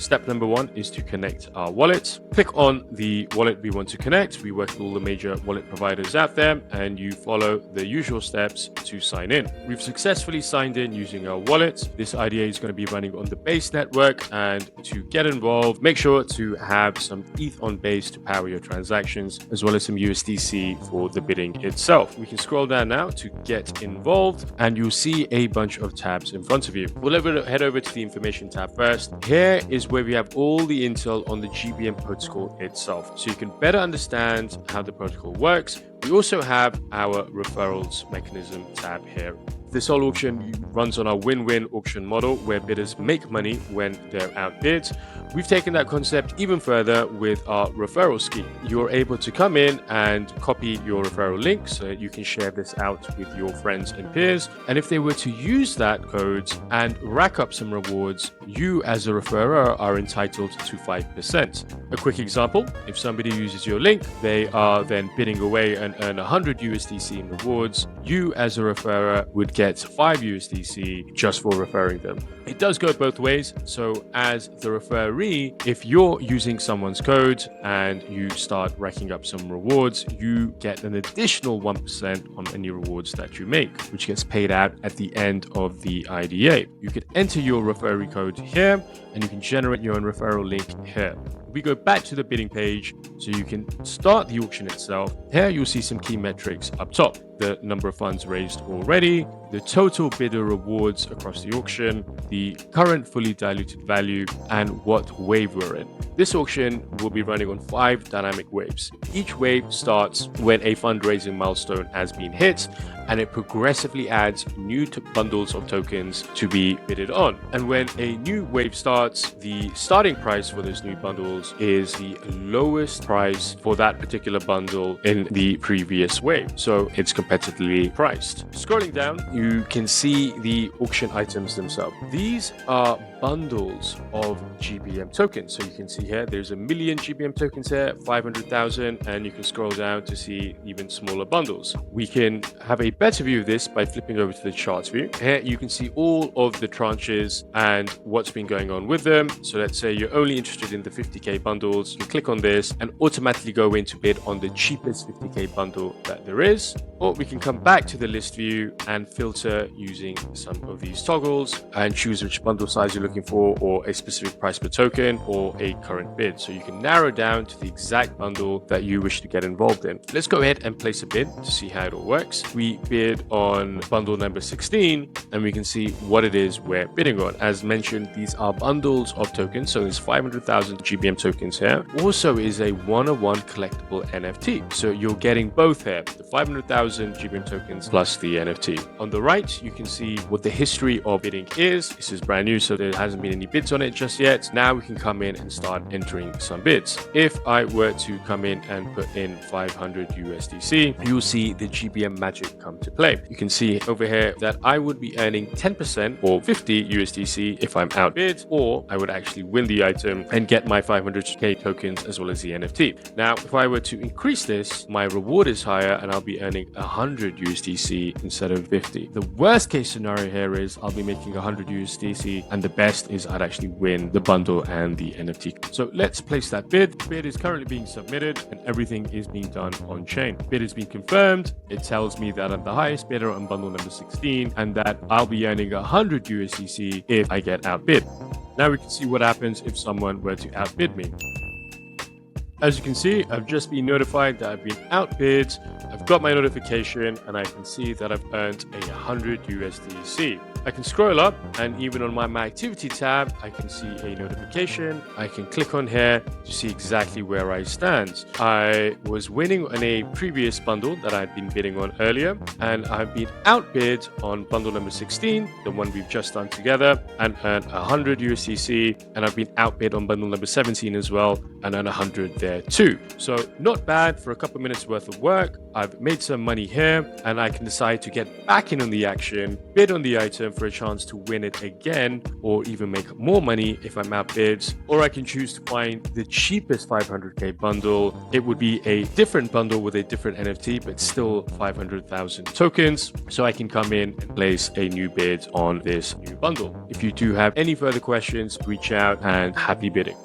Step number 1 is to connect our wallet. Click on the wallet we want to connect. We work with all the major wallet providers out there, and you follow the usual steps to sign in. We've successfully signed in using our wallet. This IDA is going to be running on the Base network, and to get involved, make sure to have some ETH on Base to power your transactions, as well as some USDC for the bidding itself. We can scroll down now to get involved, and you'll see a bunch of tabs in front of you. We'll head over to the information tab first. Here is where we have all the intel on the GBM protocol itself, so you can better understand how the protocol works. We also have our referrals mechanism tab here. This whole auction runs on our win-win auction model, where bidders make money when they're outbid. We've taken that concept even further with our referral scheme. You're able to come in and copy your referral link so that you can share this out with your friends and peers. And if they were to use that code and rack up some rewards, you as a referrer are entitled to 5%. A quick example, if somebody uses your link, they are then bidding away and earn 100 USDC in rewards. You as a referrer would get 5 USDC just for referring them. It does go both ways. So as the referee, if you're using someone's code and you start racking up some rewards, you get an additional 1% on any rewards that you make, which gets paid out at the end of the IDA. You could enter your referee code here, and you can generate your own referral link here. We go back to the bidding page so you can start the auction itself. Here you'll see some key metrics up top: the number of funds raised already, the total bidder rewards across the auction, the current fully diluted value, and what wave we're in. This auction will be running on 5 dynamic waves. Each wave starts when a fundraising milestone has been hit, and it progressively adds new bundles of tokens to be bidded on. And when a new wave starts, the starting price for those new bundles is the lowest price for that particular bundle in the previous wave. So it's competitively priced. Scrolling down, you can see the auction items themselves. These are bundles of GBM tokens. So you can see here, there's 1 million GBM tokens here, 500,000, and you can scroll down to see even smaller bundles. We can have a better view of this by flipping over to the charts view. Here you can see all of the tranches and what's been going on with them. So let's say you're only interested in the 50k bundles. You click on this and automatically go in to bid on the cheapest 50k bundle that there is. Or we can come back to the list view and filter using some of these toggles and choose which bundle size you're looking for, or a specific price per token, or a current bid. So you can narrow down to the exact bundle that you wish to get involved in. Let's go ahead and place a bid to see how it all works. We bid on bundle number 16, and we can see what it is we're bidding on. As mentioned, these are bundles of tokens. So there's 500,000 GBM tokens here. Also is a one-on-one collectible NFT. So you're getting both here, the 500,000 GBM tokens plus the NFT. On the right, you can see what the history of bidding is. This is brand new, so there hasn't been any bids on it just yet. Now we can come in and start entering some bids. If I were to come in and put in 500 USDC, you'll see the GBM magic come to play. You can see over here that I would be earning 10% or 50 USDC if I'm outbid, or I would actually win the item and get my 500k tokens as well as the NFT. Now, if I were to increase this, my reward is higher and I'll be earning 100 USDC instead of 50. The worst case scenario here is I'll be making 100 USDC, and the best is I'd actually win the bundle and the NFT. So let's place that bid. Bid is currently being submitted and everything is being done on chain. Bid has been confirmed. It tells me that I'm the highest bidder on bundle number 16 and that I'll be earning 100 USDC if I get outbid. Now we can see what happens if someone were to outbid me. As you can see, I've just been notified that I've been outbid. I've got my notification and I can see that I've earned 100 USDC. I can scroll up, and even on my activity tab, I can see a notification. I can click on here to see exactly where I stand. I was winning on a previous bundle that I'd been bidding on earlier, and I've been outbid on bundle number 16, the one we've just done together, and earned 100 USDC. And I've been outbid on bundle number 17 as well, and earned 100 there too. So not bad for a couple minutes worth of work. I've made some money here, and I can decide to get back in on the action, bid on the item stand for a chance to win it again or even make more money if I'm outbid. Or I can choose to find the cheapest 500k bundle. It would be a different bundle with a different NFT, but still 500,000 tokens. So I can come in and place a new bid on this new bundle. If you do have any further questions, reach out and happy bidding.